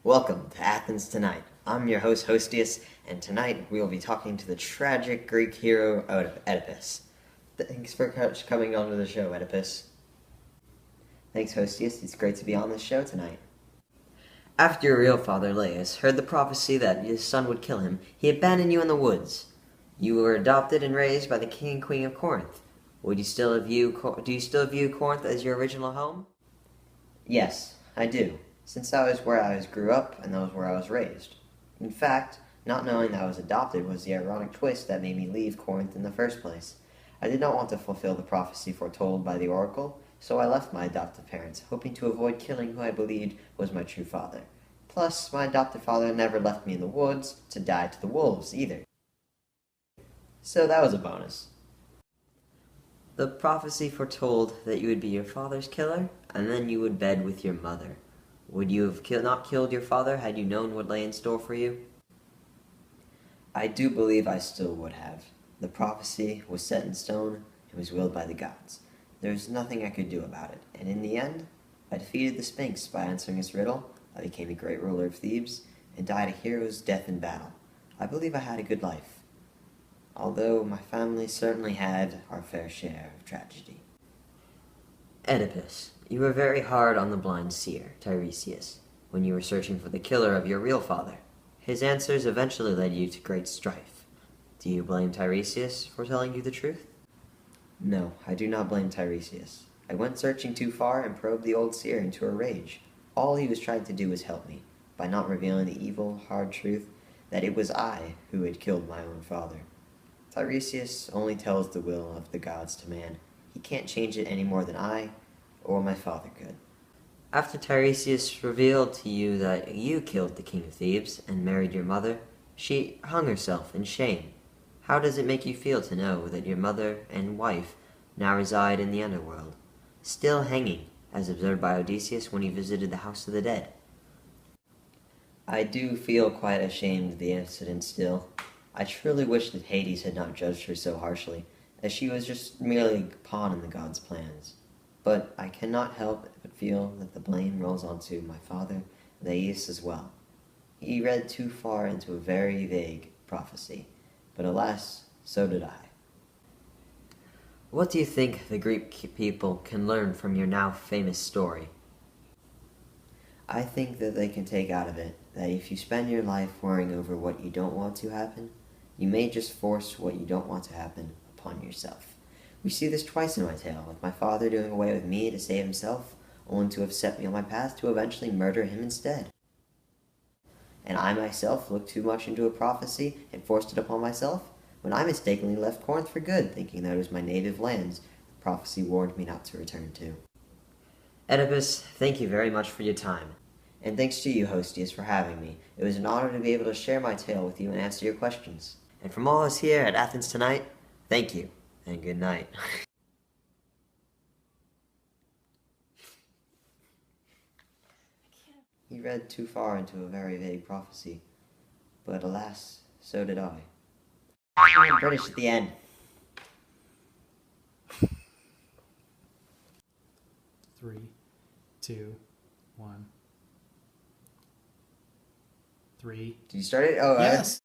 Welcome to Athens Tonight. I'm your host, Hostius, and tonight we will be talking to the tragic Greek hero Oedipus. Thanks for coming onto the show, Oedipus. Thanks, Hostius. It's great to be on this show tonight. After your real father, Laius, heard the prophecy that his son would kill him, he abandoned you in the woods. You were adopted and raised by the king and queen of Corinth. Do you still view Corinth as your original home? Yes, I do, since that was where I grew up and that was where I was raised. In fact, not knowing that I was adopted was the ironic twist that made me leave Corinth in the first place. I did not want to fulfill the prophecy foretold by the oracle, so I left my adoptive parents, hoping to avoid killing who I believed was my true father. Plus, my adoptive father never left me in the woods to die to the wolves either. So that was a bonus. The prophecy foretold that you would be your father's killer, and then you would bed with your mother. Would you have not killed your father had you known what lay in store for you? I do believe I still would have. The prophecy was set in stone and was willed by the gods. There was nothing I could do about it, and in the end, I defeated the Sphinx by answering its riddle. I became a great ruler of Thebes, and died a hero's death in battle. I believe I had a good life, although my family certainly had our fair share of tragedy. Oedipus, you were very hard on the blind seer, Tiresias, when you were searching for the killer of your real father. His answers eventually led you to great strife. Do you blame Tiresias for telling you the truth? No, I do not blame Tiresias. I went searching too far and probed the old seer into a rage. All he was trying to do was help me, by not revealing the evil, hard truth that it was I who had killed my own father. Tiresias only tells the will of the gods to man. He can't change it any more than I or my father could. After Tiresias revealed to you that you killed the king of Thebes and married your mother, she hung herself in shame. How does it make you feel to know that your mother and wife now reside in the underworld, still hanging, as observed by Odysseus when he visited the house of the dead? I do feel quite ashamed of the incident still. I truly wish that Hades had not judged her so harshly, as she was just merely a pawn in the gods' plans. But I cannot help but feel that the blame rolls onto my father, Laius, as well. He read too far into a very vague prophecy, but alas, so did I. What do you think the Greek people can learn from your now famous story? I think that they can take out of it that if you spend your life worrying over what you don't want to happen, you may just force what you don't want to happen upon yourself. We see this twice in my tale, with my father doing away with me to save himself, only to have set me on my path to eventually murder him instead. And I myself looked too much into a prophecy and forced it upon myself, when I mistakenly left Corinth for good, thinking that it was my native lands the prophecy warned me not to return to. Oedipus, thank you very much for your time. And thanks to you, Hostius, for having me. It was an honor to be able to share my tale with you and answer your questions. And from all of us here at Athens Tonight, thank you, and good night. He read too far into a very vague prophecy, but alas, so did I. He went British at the end. 3, 2, 1. 3. Did you start it? Oh, Yes.